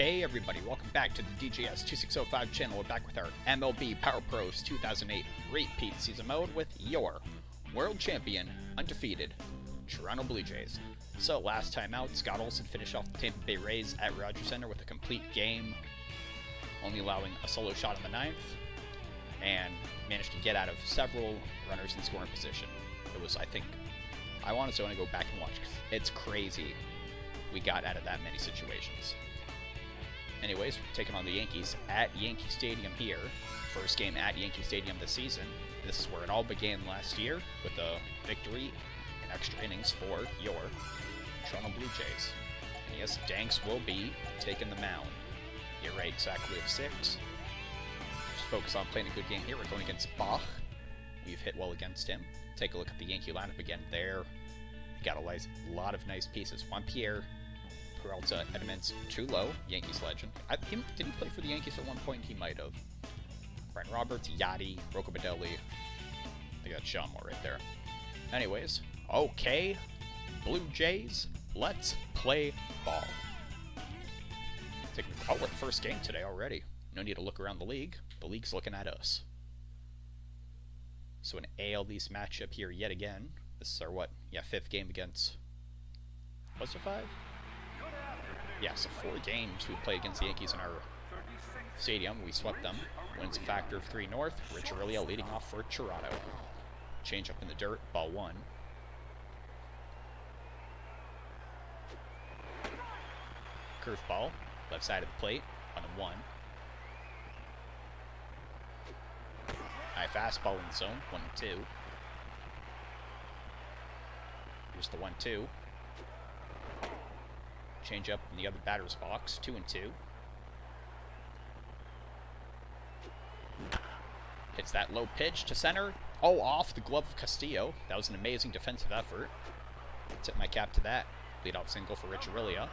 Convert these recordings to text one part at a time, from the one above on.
Okay, everybody, welcome back to the DJS 2605 channel. We're back with our MLB Power Pros 2008 repeat season mode with your world champion, undefeated Toronto Blue Jays. So last time out, Scott Olsen finished off the Tampa Bay Rays at Rogers Center with a complete game, only allowing a solo shot in the ninth, and managed to get out of several runners in scoring position. It was, I honestly want to go back and watch. It's crazy we got out of that many situations. Anyways, we're taking on the Yankees at Yankee Stadium here. First game at Yankee Stadium this season. This is where it all began last year with a victory in extra innings for your Toronto Blue Jays. And yes, Danks will be taking the mound. You're right, exactly of 6. Just focus on playing a good game here. We're going against Bach. We've hit well against him. Take a look at the Yankee lineup again there. Got a lot of nice pieces. Juan Pierre, Peralta, Edmonds, too low, Yankees legend. Did he play for the Yankees at one point? He might have. Brian Roberts, Yachty, Rocco Baldelli. They got Shamor right there. Anyways, okay, Blue Jays, let's play ball. We're the first game today already. No need to look around the league. The league's looking at us. So an AL East matchup here yet again. This is our, fifth game against... Was it 5? Yeah, so 4 games we play against the Yankees in our stadium. We swept them. Wins a factor of 3 north. Rich Aurelia leading off for Toronto. Change up in the dirt. Ball 1. Curveball. Left side of the plate. 1-1. High fastball in the zone. 1-2. Here's the 1-2. Change up in the other batter's box. 2-2. Hits that low pitch to center. Oh, off the glove of Castillo. That was an amazing defensive effort. Tip my cap to that. Leadoff single for Rich Aurelia.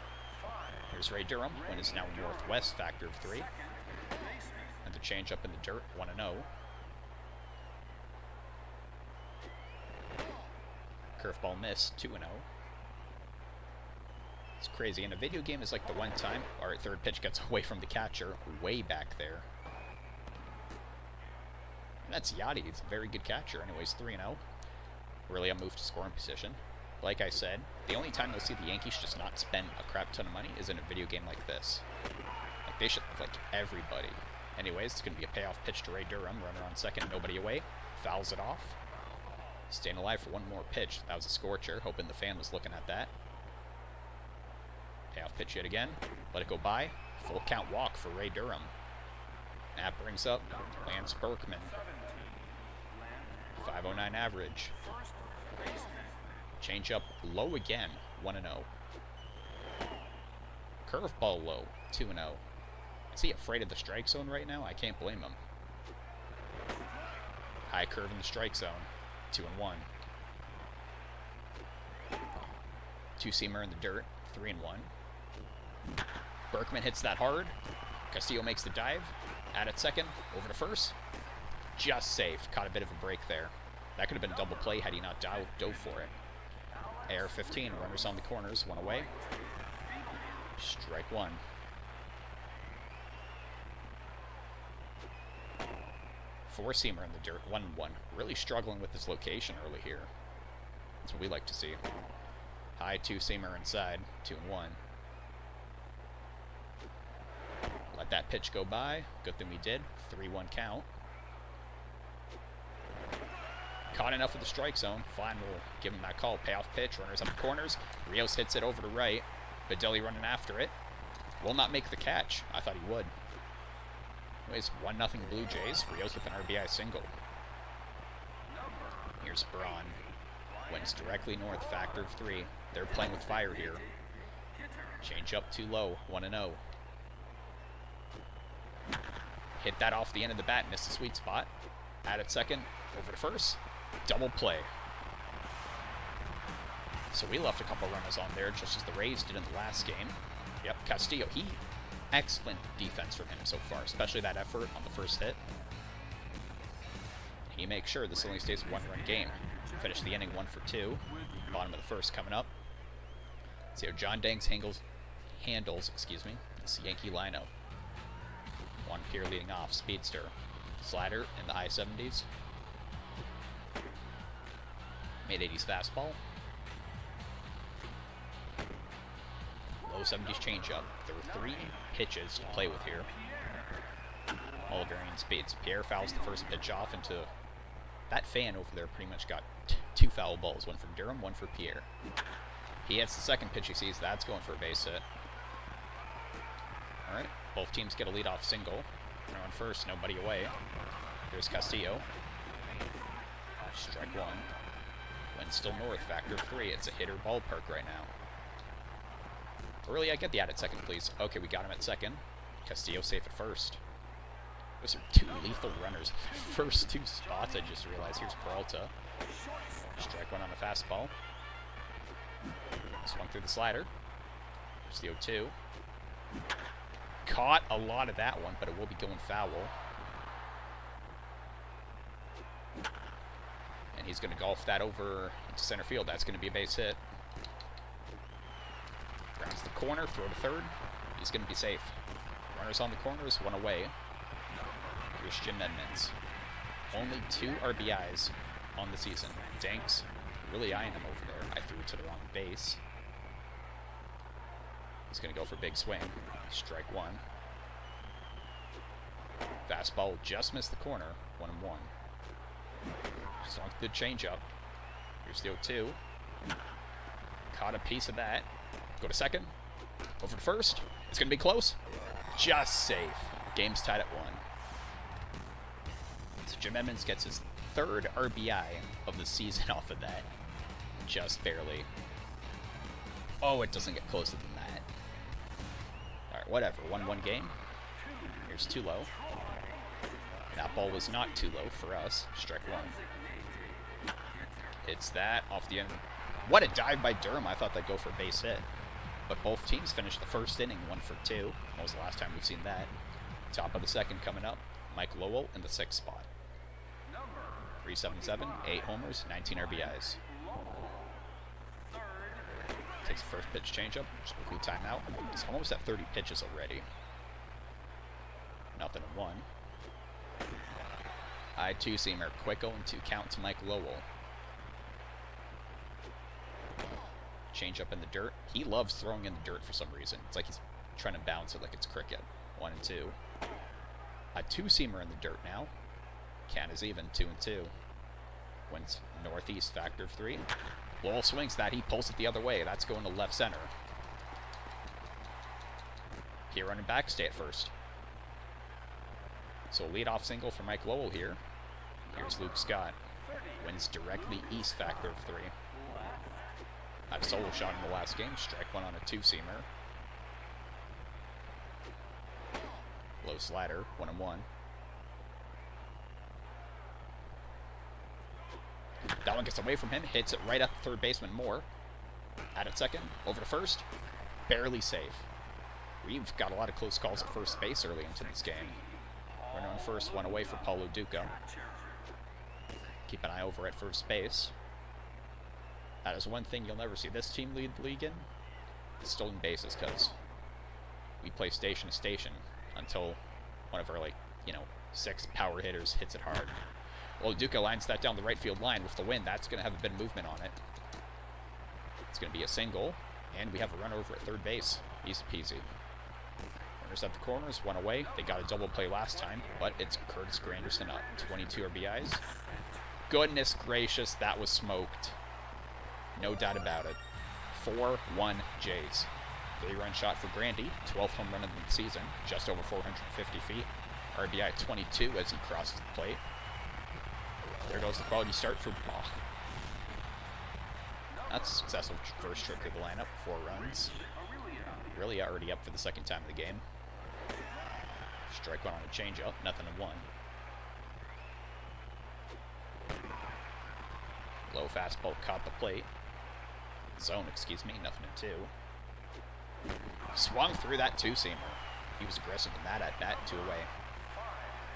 Here's Ray Durham. Wind is now northwest, factor of 3. And the change up in the dirt. 1-0. Curveball miss. 2-0. It's crazy. In a video game is like the one time our third pitch gets away from the catcher way back there. And that's Yachty. He's a very good catcher. Anyways, 3-0. Really a move to scoring position. Like I said, the only time you'll see the Yankees just not spend a crap ton of money is in a video game like this. Like, they should have, everybody. Anyways, it's going to be a payoff pitch to Ray Durham. Runner on second, nobody away. Fouls it off. Staying alive for one more pitch. That was a scorcher. Hoping the fan was looking at that. Payoff pitch yet again. Let it go by. Full count walk for Ray Durham. That brings up Lance Berkman. 509 average. Change up low again. 1-0. Curveball low. 2-0. Is he afraid of the strike zone right now? I can't blame him. High curve in the strike zone. 2-1. Two-seamer in the dirt. 3-1. Berkman hits that hard. Castillo makes the dive. At it second. Over to first. Just safe. Caught a bit of a break there. That could have been a double play had he not dove for it. Air 15. Runners on the corners. 1 away. Strike 1. Four-seamer in the dirt. 1-1. Really struggling with his location early here. That's what we like to see. High two-seamer inside. 2-1. Let that pitch go by. Good thing we did. 3-1 count. Caught enough of the strike zone. Fine, we'll give him that call. Payoff pitch. Runners up the corners. Rios hits it over to right. Baldelli running after it. Will not make the catch. I thought he would. Anyways, 1-0 Blue Jays. Rios with an RBI single. Here's Braun. Wins directly north. Factor of 3. They're playing with fire here. Change up too low. 1-0. Hit that off the end of the bat. Missed the sweet spot. At it second. Over to first. Double play. So we left a couple runners on there, just as the Rays did in the last game. Yep, Castillo. Excellent defense from him so far, especially that effort on the first hit. He makes sure this only stays a 1-run game. Finish the inning 1 for 2. Bottom of the first coming up. See how John Danks handles this Yankee lineup. Juan Pierre leading off, speedster. Slider in the high 70s. Mid-80s fastball. Low 70s changeup. There are 3 pitches to play with here. All varying speeds. Pierre fouls the first pitch off into... That fan over there pretty much got 2 foul balls. One for Durham, one for Pierre. He hits the second pitch he sees. That's going for a base hit. Alright, both teams get a leadoff single. Runner on first, nobody away. Here's Castillo. Strike 1. Wind still north, factor of 3. It's a hitter ballpark right now. Early, I get the out at second, please. Okay, we got him at second. Castillo safe at first. Those are 2 lethal runners. First 2 spots, I just realized. Here's Peralta. Strike 1 on the fastball. Swung through the slider. Here's the 0-2. Caught a lot of that one, but it will be going foul. And he's going to golf that over into center field. That's going to be a base hit. Grounds the corner, throw to third. He's going to be safe. Runners on the corners, 1 away. Here's Jim Edmonds. Only 2 RBIs on the season. Danks really eyeing him over there. I threw it to the wrong base. He's going to go for a big swing. Strike 1. Fastball just missed the corner. 1-1. Swung the changeup. Here's the 0-2. Caught a piece of that. Go to second. Over to first. It's going to be close. Just safe. Game's tied at 1. So Jim Edmonds gets his 3rd RBI of the season off of that. Just barely. Oh, it doesn't get closer than that. Alright, whatever. 1-1 game. Here's too low. That ball was not too low for us. Strike 1. It's that off the end. What a dive by Durham. I thought they'd go for a base hit. But both teams finished the first inning 1 for 2. That was the last time we've seen that. Top of the second coming up. Mike Lowell in the 6th spot. 377, 8 homers, 19 RBIs. Takes the first pitch changeup. Just a quick timeout. He's almost at 30 pitches already. 0-1. High 2-seamer. Quick 0-2 count to Mike Lowell. Change up in the dirt. He loves throwing in the dirt for some reason. It's like he's trying to bounce it like it's cricket. 1-2. A 2-seamer in the dirt now. Count is even. 2-2. Wins northeast, factor of 3. Lowell swings that. He pulls it the other way. That's going to left center. Here running back. Stay at first. So leadoff single for Mike Lowell here. Here's Luke Scott. Wins directly east, factor of 3. Had a solo shot in the last game. Strike 1 on a 2-seamer. Low slider. 1-1. That one gets away from him. Hits it right at the third baseman Moore. At at second. Over to first. Barely safe. We've got a lot of close calls at first base early into this game. Runner on first. 1 away for Paulo Duca. Keep an eye over at first base. That is one thing you'll never see this team lead the league in. Stolen bases, because we play station to station until one of our, 6 power hitters hits it hard. Well, Duca lines that down the right field line with the wind. That's going to have a bit of movement on it. It's going to be a single, and we have a run over at third base. Easy peasy. Runners at the corners, 1 away. They got a double play last time, but it's Curtis Granderson up. 22 RBIs. Goodness gracious, that was smoked. No doubt about it. 4-1 Jays. 3-run shot for Grandy. 12th home run of the season. Just over 450 feet. RBI 22 as he crosses the plate. There goes the quality start for Bach. That's a successful first trip through the lineup. 4 runs. Really already up for the second time of the game. Strike 1 on a changeup. 0-1. Low fastball caught the plate. Zone, excuse me. 0-2. Swung through that 2-seamer. He was aggressive in that at bat. 2 away.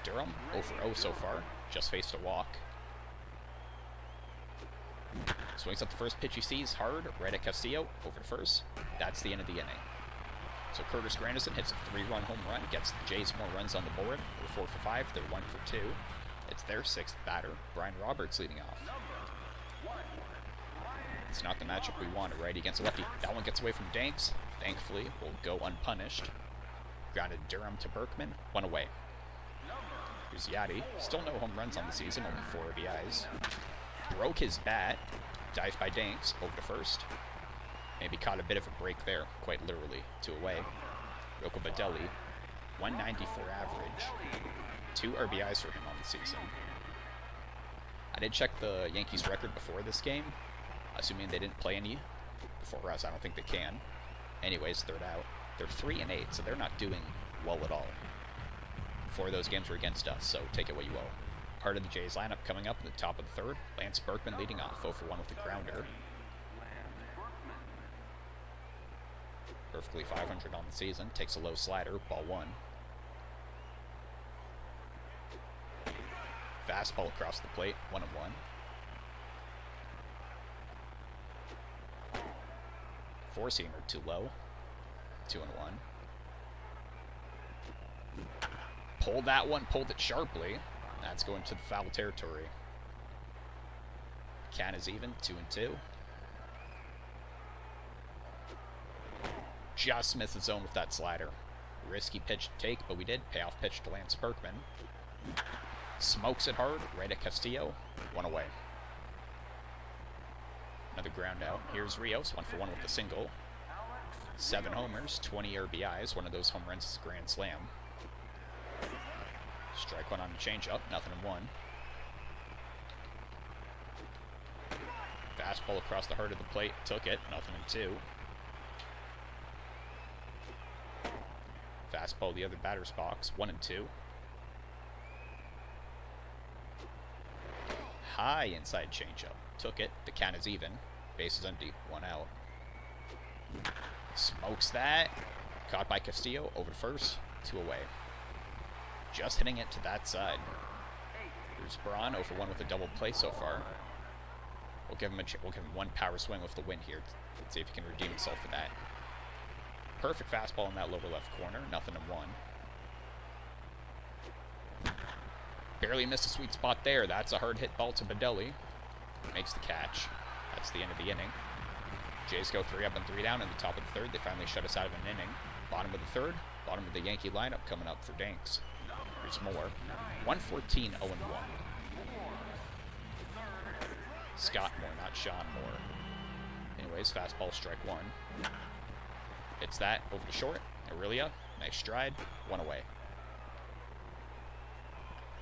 Durham 0-0 so far. Just faced a walk. Swings up the first pitch he sees hard, right at Castillo, over to first. That's the end of the inning. So Curtis Granderson hits a 3-run home run, gets the Jays more runs on the board. They're 4 for 5, they're 1 for 2. It's their 6th batter, Brian Roberts, leading off. It's not the matchup we wanted, right? Against a lefty. That one gets away from Danks. Thankfully, will go unpunished. Grounded Durham to Berkman. 1 away. Here's Yachty. Still no home runs on the season, only 4 RBIs. Broke his bat. Dive by Danks over to first. Maybe caught a bit of a break there, quite literally. 2 away. Rocco Baldelli. 194 average. 2 RBIs for him on the season. I did check the Yankees record before this game. Assuming they didn't play any before us, I don't think they can. Anyways, 3rd out. They're 3-8, so they're not doing well at all. 4 of those games were against us, so take it what you will. Part of the Jays lineup coming up in the top of the 3rd. Lance Berkman leading off, 0 for 1 with a grounder. Perfectly 500 on the season. Takes a low slider, ball 1. Fastball across the plate, 1-1. Four-seamer too low, 2-1. Pulled that one, pulled it sharply. That's going to the foul territory. Count is even, 2-2. Just missed the zone with that slider. Risky pitch to take, but we did. Payoff pitch to Lance Berkman. Smokes it hard, right at Castillo. 1 away. Another ground out. Here's Rios, 1 for 1 with a single. 7 homers, 20 RBIs. One of those home runs is a grand slam. Strike 1 on the changeup, 0-1. Fastball across the heart of the plate, took it, 0-2. Fastball the other batter's box, 1-2. High inside changeup. Took it. The count is even. Base is empty. 1 out. Smokes that. Caught by Castillo. Over to first. 2 away. Just hitting it to that side. Here's Braun. 0 for 1 with a double play so far. We'll give him 1 power swing with the win here. Let's see if he can redeem himself for that. Perfect fastball in that lower left corner. 0-1. Barely missed a sweet spot there. That's a hard hit ball to Baldelli. Makes the catch. That's the end of the inning. Jays go 3 up and 3 down in the top of the 3rd. They finally shut us out of an inning. Bottom of the 3rd. Bottom of the Yankee lineup coming up for Danks. Here's Moore. 114, 0-1. Scott Moore, not Sean Moore. Anyways, fastball, strike 1. Hits that over to short. Aurelia, nice stride. 1 away.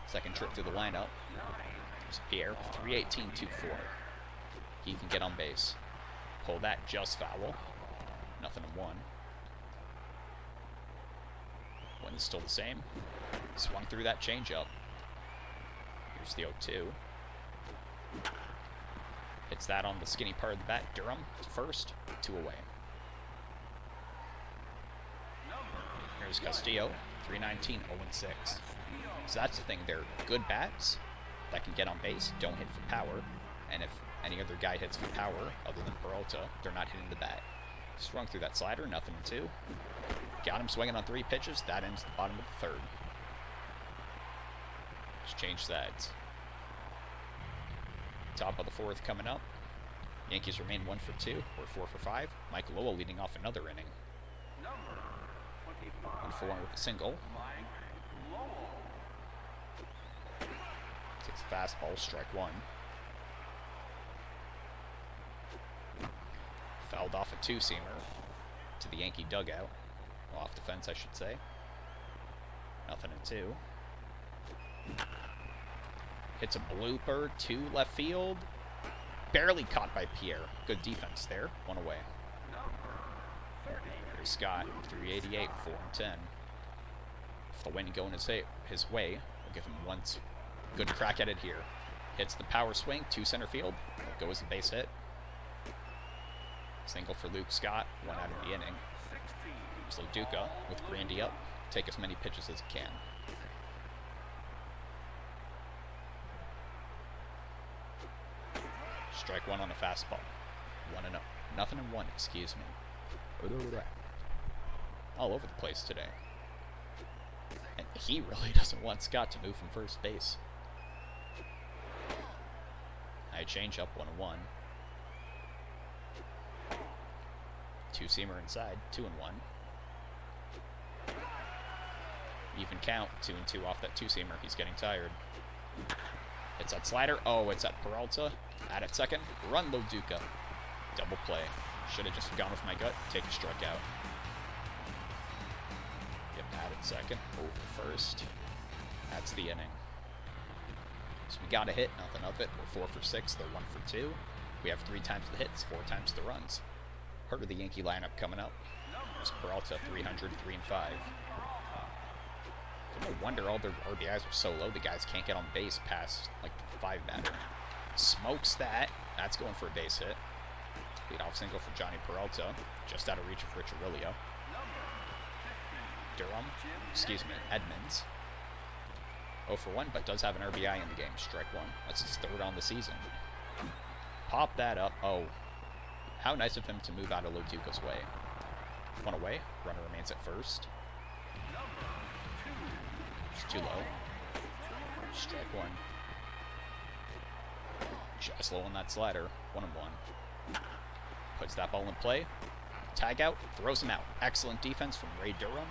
Second trip through the lineup. There's Pierre, 318, 2-4. He can get on base. Pull that just foul. 0-1. Wind's still the same. Swung through that changeup. Here's the 0-2. Hits that on the skinny part of the bat. Durham to first. 2 away. Here's Castillo. 319, 0-6. So that's the thing. They're good bats that can get on base, don't hit for power. And if any other guy hits for power other than Peralta, they're not hitting the bat. Swung through that slider, 0-2. Got him swinging on 3 pitches. That ends the bottom of the 3rd. Just change sides. Top of the 4th coming up. Yankees remain 1 for 2. We're 4 for 5. Mike Lowell leading off another inning. 1 for 1 with a single. Takes a fastball, strike 1. Fouled off a 2-seamer to the Yankee dugout. Well, off the fence, I should say. 0-2. Hits a blooper to left field. Barely caught by Pierre. Good defense there. 1 away. Here's Scott, 388, 4-10. If the wind going his way, we'll give him one good crack at it here. Hits the power swing to center field. Will go as a base hit. Single for Luke Scott. 1 out of the inning. So Duca with Grandy up. Take as many pitches as he can. Strike 1 on a fastball. 1-0. 0-1, excuse me. all over the place today. And he really doesn't want Scott to move from first base. High change up, 1-1. Two-seamer inside, 2-1. Even count, 2-2 off that two-seamer. He's getting tired. It's that slider. Oh, it's at Peralta. At second. Run, Loduca. Double play. Should have just gone with my gut. Take a strikeout. Yep, at second. Over first. That's the inning. So we got a hit. Nothing of it. We're 4 for 6. They're 1 for 2. We have 3 times the hits, 4 times the runs. Heard of the Yankee lineup coming up. There's Peralta, 300, 3 and 5. No wonder all their RBIs are so low. The guys can't get on base past like the 5 batter. Smokes that. That's going for a base hit. Leadoff single for Johnny Peralta. Just out of reach of Rich Aurelio. Edmonds. 0 for 1, but does have an RBI in the game. Strike 1. That's his 3rd on the season. Pop that up. Oh, how nice of him to move out of Loduca's way. 1 away. Runner remains at first. Too low. Strike 1. Just low on that slider. 1-1. Puts that ball in play. Tag out. Throws him out. Excellent defense from Ray Durham.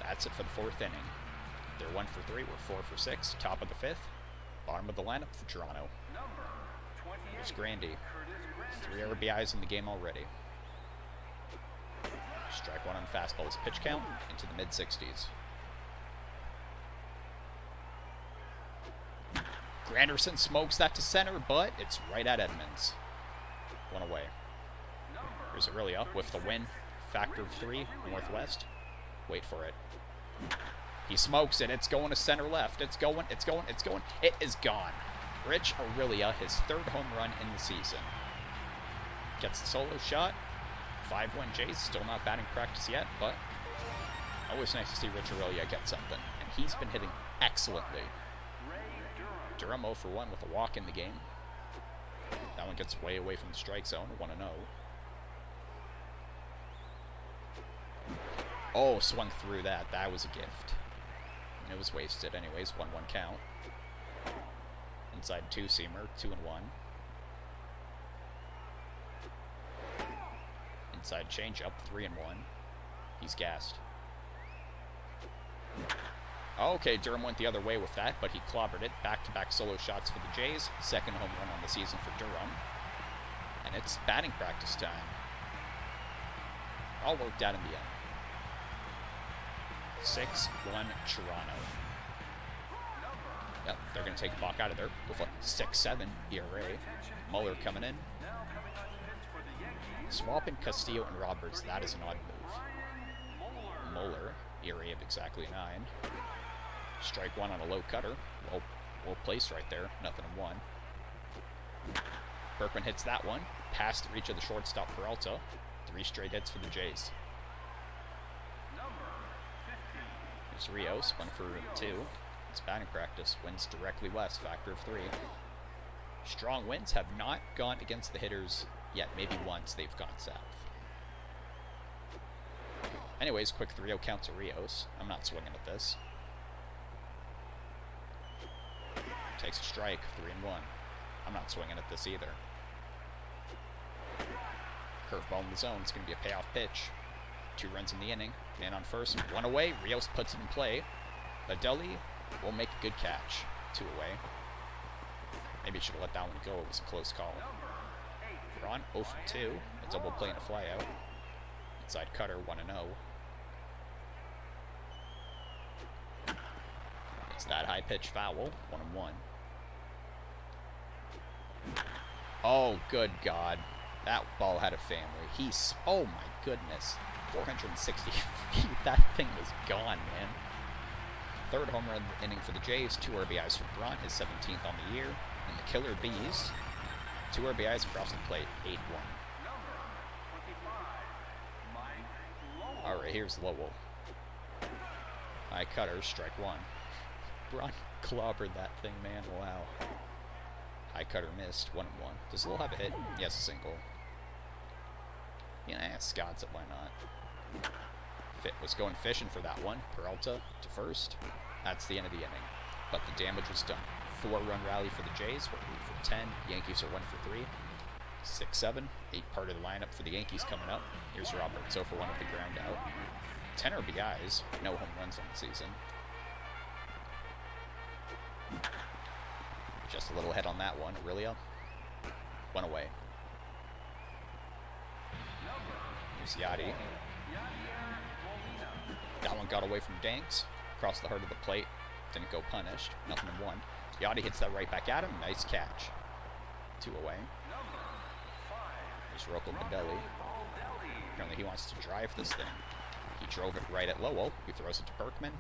That's it for the 4th inning. They're 1 for 3. We're 4 for 6. Top of the 5th. Bottom of the lineup for Toronto. Here's Grandy. 3 RBIs in the game already. Strike 1 on fastball's pitch count into the mid-60s. Granderson smokes that to center, but it's right at Edmonds. 1 away. Here's Aurelio with the win. Factor of 3, Northwest. Wait for it. He smokes it. It's going to center left. It's going. It is gone. Rich Aurelio, his 3rd home run in the season. Gets the solo shot. 5-1 Jays. Still not batting practice yet, but always nice to see Rich Aurelio get something. And he's been hitting excellently. Durham 0 for 1 with a walk in the game. That one gets way away from the strike zone. 1-0. Oh, swung through that. That was a gift. It was wasted anyways. 1-1 count. Inside two-seamer. 2-1. Inside changeup. 3-1. He's gassed. Okay, Durham went the other way with that, but he clobbered it. Back-to-back solo shots for the Jays. 2nd home run on the season for Durham. And it's batting practice time. All worked out in the end. 6-1 Toronto. Yep, they're going to take a balk out of there with a 6-7 ERA. Muller coming in. Swapping Castillo and Roberts, that is an odd move. Muller, ERA of exactly 9. Strike 1 on a low cutter. Well placed right there. 0-1. Berkman hits that one. Past the reach of the shortstop Peralta. 3 straight hits for the Jays. There's Rios. 1 for 2. It's batting practice. Winds directly west. Factor of 3. Strong winds have not gone against the hitters yet. Maybe once they've gone south. Anyways, quick 3-0 count to Rios. I'm not swinging at this. Takes a strike, 3-1. I'm not swinging at this either. Curveball in the zone. It's going to be a payoff pitch. 2 runs in the inning. Man on first. 1 away. Rios puts it in play. Adeli will make a good catch. 2 away. Maybe he should have let that one go. It was a close call. Braun 0 for 2. A double play and a flyout. Inside cutter 1-0. It's that high pitch foul. 1-1. Oh, good God. That ball had a family. Oh my goodness. 460 feet. That thing was gone, man. 3rd home run inning for the Jays. 2 RBIs for Braun, his 17th on the year. And the Killer Bees, 2 RBIs across the plate. 8-1. Alright, here's Lowell. High cutter, strike 1. Braun clobbered that thing, man. Wow. High cutter missed. 1-1. Does Lowell have a hit? Yes, a single. Yeah, Scott's it. Why not? Was going fishing for that one. Peralta to first. That's the end of the inning. But the damage was done. 4-run rally for the Jays. We're 8 for 10. Yankees are 1 for 3. 6-7. 8 part of the lineup for the Yankees coming up. Here's Roberts 0 for 1 with the ground out. 10 RBIs. No home runs on the season. Just a little ahead on that one. Aurelia. 1 away. Here's Yachty. That one got away from Danks. Across the heart of the plate. Didn't go punished. Nothing in 1. Yachty hits that right back at him. Nice catch. 2 away. There's Rocco Baldelli. Apparently he wants to drive this thing. He drove it right at Lowell. He throws it to Berkman.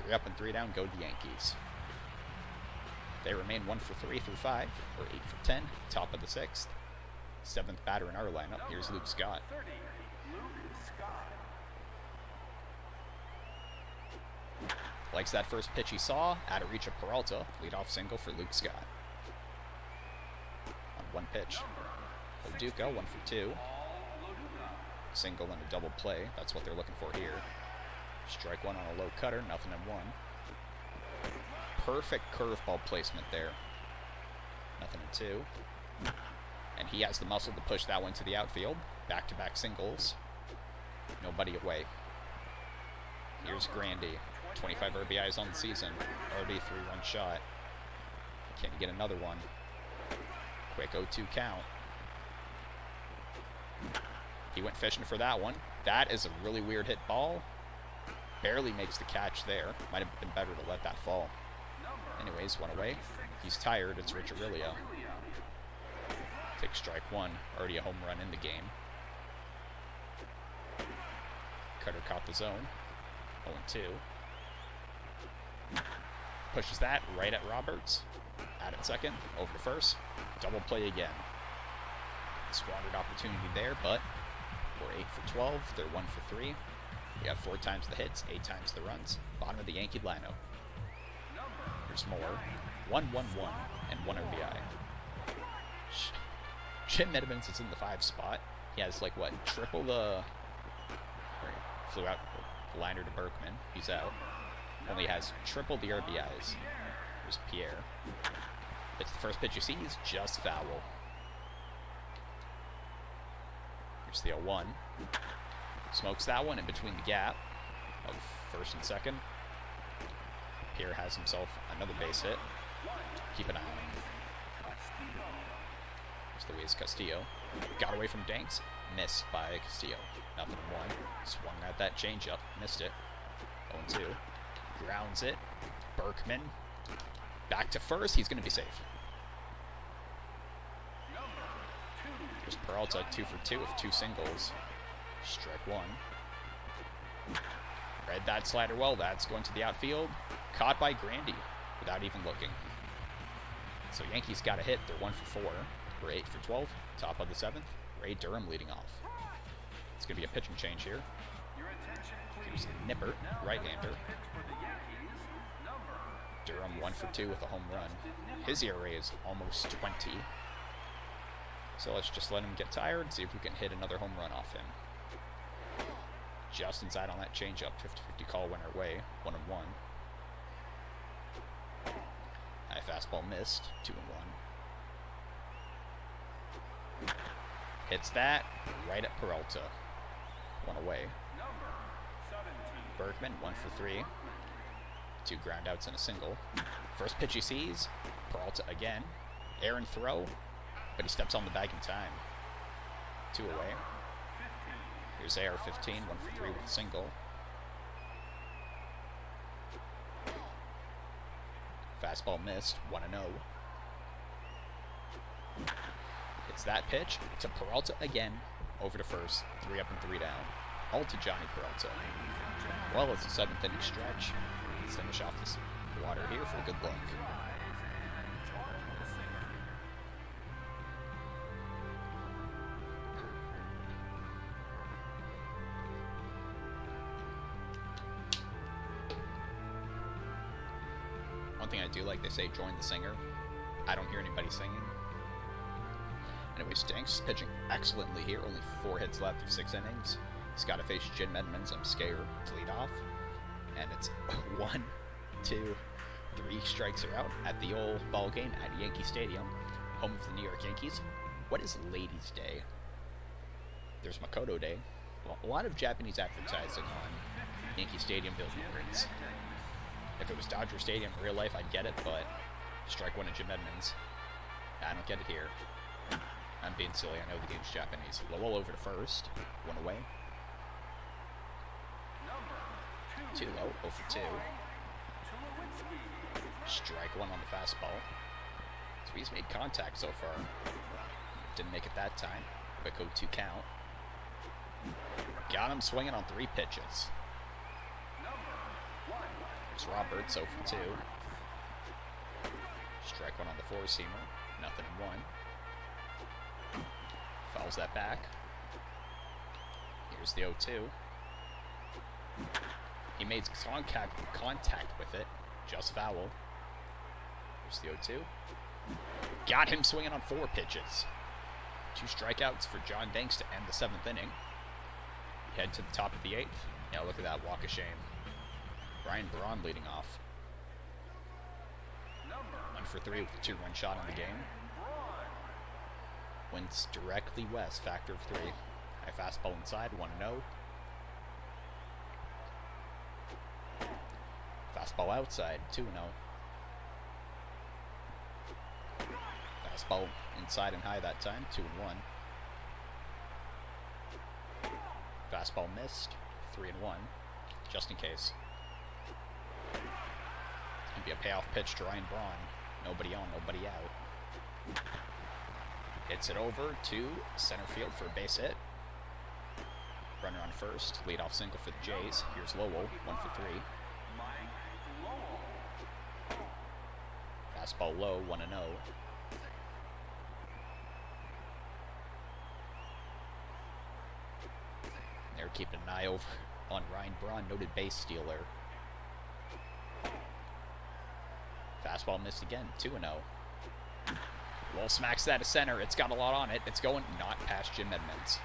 3 up and 3 down go the Yankees. They remain 1 for 3 through 5. Or 8 for 10. Top of the 6th. 7th batter in our lineup. Here's Luke Scott. Likes that first pitch he saw. Out of reach of Peralta. Leadoff single for Luke Scott. On 1 pitch. Duca 1 for 2. Single and a double play. That's what they're looking for here. Strike 1 on a low cutter. Nothing in 1. Perfect curveball placement there. Nothing in 2. And he has the muscle to push that one to the outfield. Back-to-back singles. Nobody away. Here's Grandy. 25 RBIs on the season. Already a 3-run shot. Can he get another one? Quick 0-2 count. He went fishing for that one. That is a really weird hit ball. Barely makes the catch there. Might have been better to let that fall. Anyways, 1 away. He's tired. It's Rich Aurelia. Takes strike 1. Already a home run in the game. Cutter caught the zone. 0-2. Pushes that right at Roberts. Out at second. Over to first. Double play again. Squandered opportunity there, but we're 8 for 12. They're 1 for 3. We have 4 times the hits, 8 times the runs. Bottom of the Yankee lineup. There's more. 1-1-1 and 1 RBI. Jim Edmonds is in the 5 spot. He has like what? Triple the. Flew out the liner to Berkman. He's out. Only has triple the RBIs. There's Pierre. It's the first pitch you see. He's just foul. Here's the 0-1. Smokes that one in between the gap of first and second. Pierre has himself another base hit. Keep an eye on him. There's Luis Castillo. Got away from Danks. Missed by Castillo. Nothing in 1. Swung at that changeup. Missed it. 0-2. Grounds it. Berkman. Back to first. He's going to be safe. There's Peralta, 2 for 2 with 2 singles. Strike 1. Read that slider well. That's going to the outfield. Caught by Grandy without even looking. So Yankees got a hit. They're 1 for 4. We're 8 for 12. Top of the 7th. Ray Durham leading off. It's going to be a pitching change here. Here's Nippert, right-hander. Durham 1 for 2 with a home run. His ERA is almost 20. So let's just let him get tired and see if we can hit another home run off him. Just inside on that changeup. 50-50 call went our way. 1-1. High fastball missed. 2-1. Hits that right at Peralta. 1 away. Berkman 1 for 3. 2 ground outs and a single. First pitch he sees. Peralta again. Errant throw. But he steps on the bag in time. 2 away. Here's AR-15, 1 for 3 with a single. Fastball missed, 1-0. It's that pitch to Peralta again. Over to first, 3 up and 3 down. All to Johnny Peralta. Well, it's a 7th inning stretch. Let's finish off this water here for a good look. One thing I do like, they say join the singer. I don't hear anybody singing. Anyways, Danks is pitching excellently here. Only 4 hits left of 6 innings. He's got to face Jim Edmonds. I'm scared to lead off. And it's 1, 2, 3 strikes are out at the old ball game at Yankee Stadium, home of the New York Yankees. What is Ladies' Day? There's Makoto Day. Well, a lot of Japanese advertising on Yankee Stadium billboards. If it was Dodger Stadium in real life, I'd get it, but strike one at Jim Edmonds. I don't get it here. I'm being silly. I know the game's Japanese. Lowell over to first. One away. Too low. 0 for 2. Strike one on the fastball. So he's made contact so far. Didn't make it that time. Quick 0-2 count. Got him swinging on 3 pitches. There's Roberts, 0 for 2. Strike one on the 4-seamer. Nothing in 1. Fouls that back. Here's the 0-2. He made contact with it. Just foul. Here's the 0-2. Got him swinging on 4 pitches. 2 strikeouts for John Danks to end the 7th inning. Head to the top of the 8th. Yeah, look at that walk of shame. Ryan Braun leading off. 1 for 3 with a 2-run shot in the game. Winds directly west, factor of 3. High fastball inside, 1-0. Fastball outside, 2-0. Fastball inside and high that time, 2-1. Fastball missed, 3-1, just in case. It's going to be a payoff pitch to Ryan Braun. Nobody on, nobody out. Hits it over to center field for a base hit. Runner on first, leadoff single for the Jays. Here's Lowell, 1 for 3. Fastball low, 1-0. They're keeping an eye over on Ryan Braun, noted base stealer. Fastball missed again, 2-0. Wall smacks that to center. It's got a lot on it. It's going not past Jim Edmonds.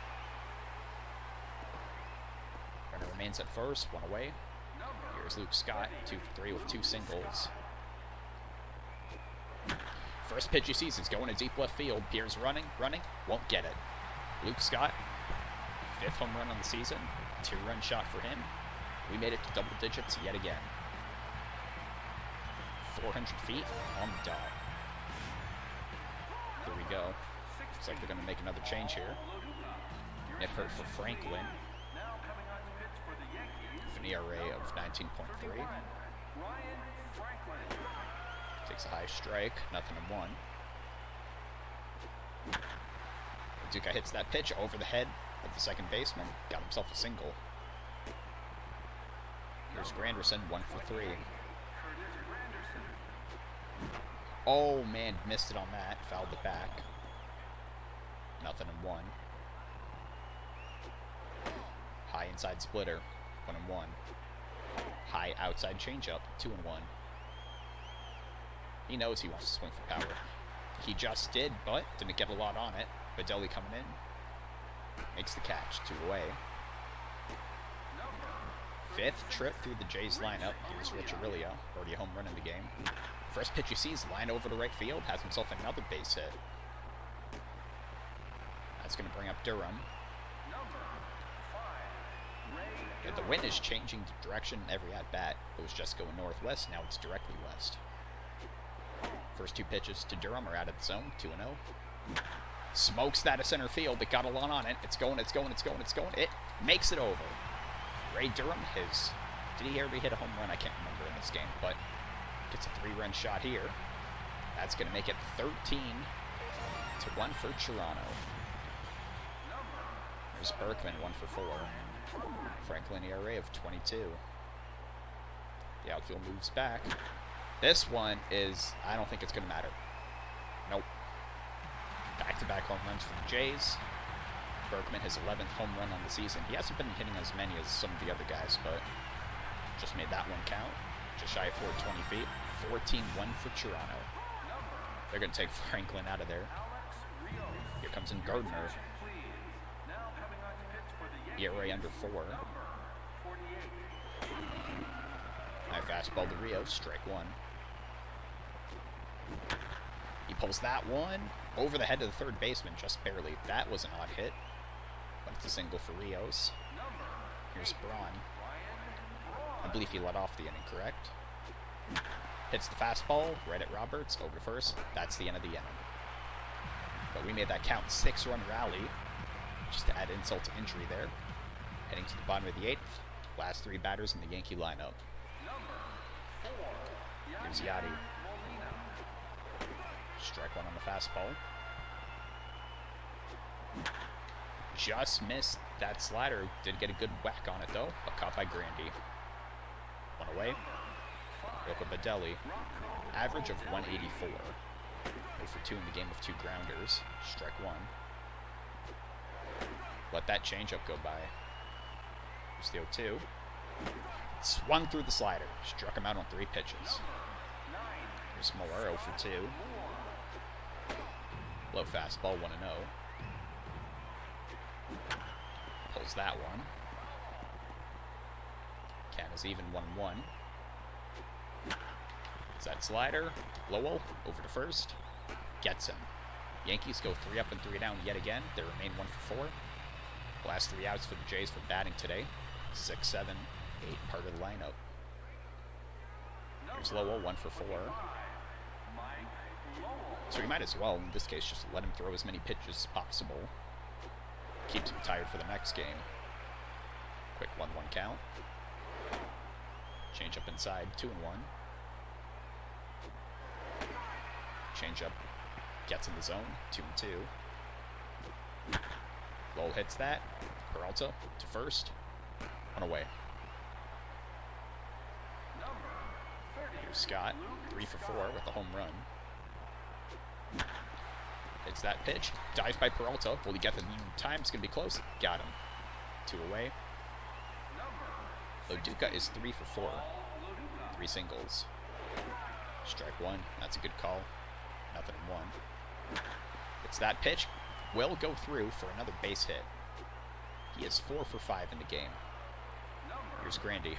Runner remains at first, 1 away. Here's Luke Scott, 2 for 3 with 2 singles. First pitch he sees is going to deep left field. Pierre's running, won't get it. Luke Scott, 5th home run on the season. 2-run shot for him. We made it to double digits yet again. 400 feet on the dot. Here we go. Looks like they're going to make another change here. Nippert for Franklin. With an ERA of 19.3. Takes a high strike. Nothing in 1. Duca hits that pitch over the head of the second baseman. Got himself a single. Here's Granderson, 1 for 3. Oh, man, missed it on that. Fouled it back. Nothing in 1. High inside splitter, 1-1. High outside changeup, 2-1. He knows he wants to swing for power. He just did, but didn't get a lot on it. Badelli coming in. Makes the catch, 2 away. 5th trip through the Jays lineup. Here's Rich Aurelio, already a home run in the game. First pitch you see is line over to right field. Has himself another base hit. That's going to bring up Durham. Yeah, the wind is changing direction every at-bat. It was just going northwest. Now it's directly west. First 2 pitches to Durham are out of the zone. 2-0. Smokes that to center field. It got a lot on it. It's going. It makes it over. Ray Durham, did he ever hit a home run? I can't remember in this game, but gets a 3-run shot here. That's going to make it 13-1 for Toronto. There's Berkman, 1 for 4. Franklin ERA of 22. The outfield moves back. This one is, I don't think it's going to matter. Nope. Back-to-back home runs for the Jays. Berkman, his 11th home run on the season. He hasn't been hitting as many as some of the other guys, but just made that one count. Just shy of 420 feet. 14-1 for Toronto. They're going to take Franklin out of there. Here comes in Gardner. ERA under 4. High fastball to Rios, strike 1. He pulls that one over the head of the third baseman, just barely. That was an odd hit, but it's a single for Rios. Here's Braun. I believe he let off the inning, correct? Hits the fastball right at Roberts, over to first. That's the end of the inning. But we made that count 6-run rally, just to add insult to injury there. Heading to the bottom of the 8th. Last 3 batters in the Yankee lineup. Here's Yachty. Strike 1 on the fastball. Just missed that slider. Did get a good whack on it though, but caught by Grandy. 1 away. Rocco Baldelli. Average of 184. 0 for 2 in the game with 2 grounders. Strike 1. Let that changeup go by. Here's the 0-2. Swung through the slider. Struck him out on 3 pitches. Here's Miller, 0 for 2. Low fastball, 1-0. Pulls that one. Count is even, 1-1. Is that slider? Lowell, over to first. Gets him. Yankees go 3 up and 3 down yet again. They remain 1 for 4. Last 3 outs for the Jays for batting today. 6, 7, 8 part of the lineup. Here's Lowell, 1 for 4. So we might as well, in this case, just let him throw as many pitches as possible. Keeps him tired for the next game. Quick 1-1 count. Change up inside, 2-1. Change up, gets in the zone, 2-2. Lowell hits that. Peralta to first. 1 away. Here's Scott, 3 for 4 with a home run. Hits that pitch. Dives by Peralta. Will he get the time? It's going to be close. Got him. 2 away. Loduca is 3 for 4. 3 singles. Strike 1. That's a good call. Nothing in 1. It's that pitch. Will go through for another base hit. He is 4 for 5 in the game. Here's Grandy.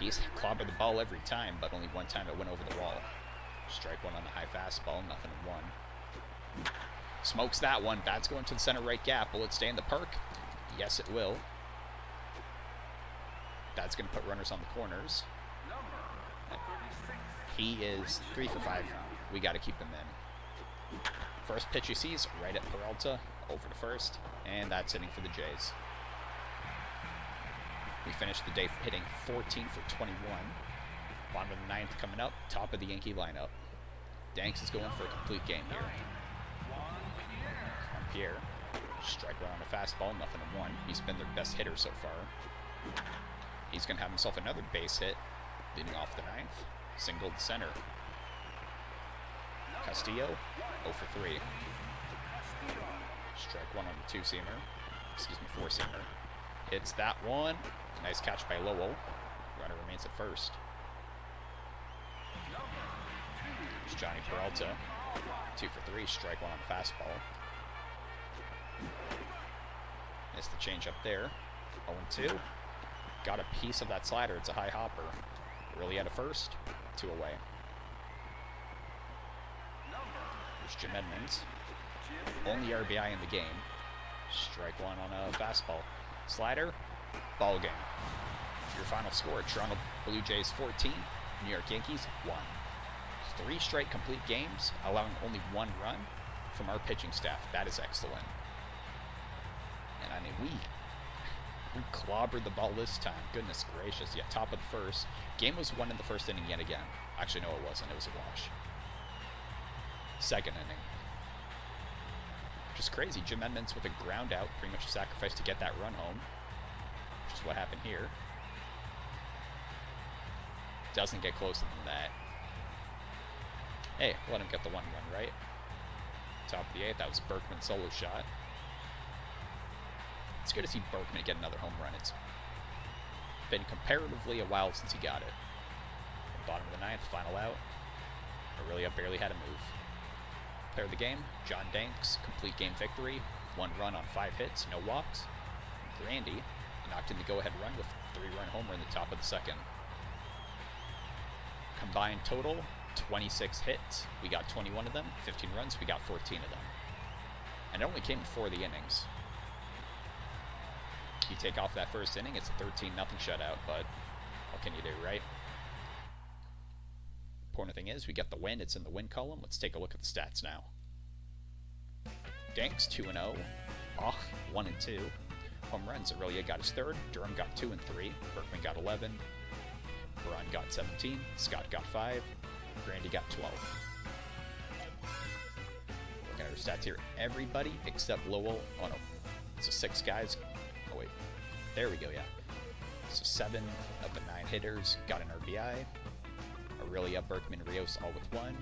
He's clobbered the ball every time, but only 1 time it went over the wall. Strike 1 on the high fastball. Nothing in 1. Smokes that one. Bat's going to the center right gap. Will it stay in the park? Yes, it will. That's going to put runners on the corners. He is 3 for 5. We got to keep him in. First pitch he sees, right at Peralta, over to first, and that's hitting for the Jays. We finished the day hitting 14 for 21. Bottom of the 9th coming up, top of the Yankee lineup. Danks is going for a complete game here. Pierre, strike around a fastball, nothing in 1. He's been their best hitter so far. He's going to have himself another base hit, leading off the 9th. Single to center. Castillo, 0 for 3. Strike 1 on the 2-seamer. Excuse me, 4-seamer. Hits that one. Nice catch by Lowell. Runner remains at first. Here's Johnny Peralta. 2 for 3. Strike 1 on the fastball. Missed the change up there. 0-2. Got a piece of that slider. It's a high hopper. Really at a first. 2 away. Here's Jim Edmonds. Only RBI in the game. Strike 1 on a fastball. Slider. Ball game. Your final score, Toronto Blue Jays 14, New York Yankees 1. 3 straight complete games, allowing only 1 run from our pitching staff. That is excellent. And I mean, we clobbered the ball this time. Goodness gracious. Yeah, top of the first. Game was won in the first inning yet again. Actually, no, it wasn't. It was a wash. Second inning. Just crazy. Jim Edmonds with a ground out, pretty much a sacrifice to get that run home. Which is what happened here. Doesn't get closer than that. Hey, let him get the 1 run, right? Top of the 8th, that was Berkman's solo shot. It's good to see Berkman get another home run. It's been comparatively a while since he got it. Bottom of the 9th, final out. Aurelia barely had a move. Player of the game, John Danks, complete game victory. 1 run on 5 hits, no walks. Grandy knocked in the go-ahead run with a 3-run homer in the top of the second. Combined total, 26 hits. We got 21 of them. 15 runs. We got 14 of them. And it only came in 4 of the innings. You take off that first inning, it's a 13-0 shutout, but what can you do, right? Important thing is, we get the win. It's in the win column. Let's take a look at the stats now. Danks, 2-0. Bach, 1-2. Home runs, Aurelia got his 3rd. Durham got 2 and 3. Berkman got 11. Braun got 17. Scott got 5. Grandy got 12. Looking at our stats here, everybody except Lowell. Oh no, so 6 guys. Oh wait, there we go, yeah. So 7 of the 9 hitters got an RBI. Aurelia, Berkman, Rios all with 1.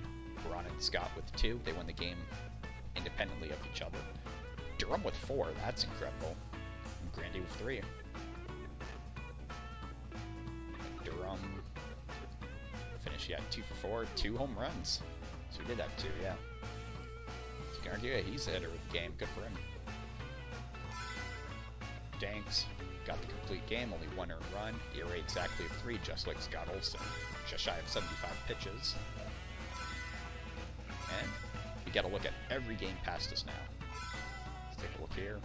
Braun and Scott with 2. They won the game independently of each other. Durham with 4, that's incredible. And Grandy with 3. Durham finished, yeah, 2 for 4, 2 home runs. So he did have 2, yeah. So you can argue, yeah, he's the hitter of the game. Good for him. Danks got the complete game, only 1 earned run. ERA exactly of 3, just like Scott Olson. Just shy of 75 pitches. And we got to look at every game past us now. Let's take a look here.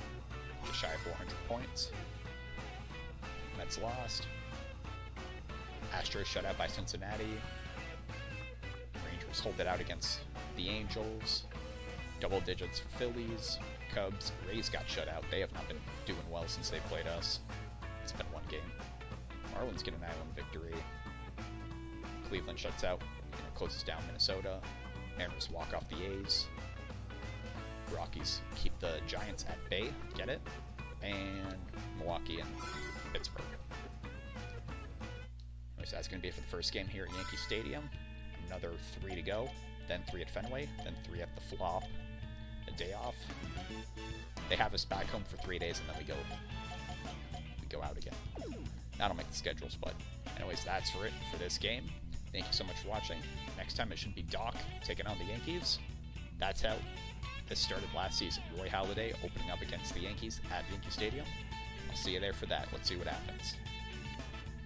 Just shy of 400 points. Mets lost. Astros shut out by Cincinnati. Rangers hold it out against the Angels. Double digits for Phillies. Cubs, Rays got shut out. They have not been doing well since they played us. It's been 1 game. Marlins get an island victory. Cleveland shuts out, closes down Minnesota. Mariners walk off the A's. Rockies keep the Giants at bay. Get it? And Milwaukee and Pittsburgh. So that's going to be it for the first game here at Yankee Stadium. Another 3 to go, then 3 at Fenway, then 3 at the Flop. A day off. They have us back home for 3 days, and then we go out again. That'll make the schedules, but anyways, that's for it for this game. Thank you so much for watching. Next time it should be Doc taking on the Yankees. That's how this started last season. Roy Halladay opening up against the Yankees at Yankee Stadium. I'll see you there for that. Let's see what happens.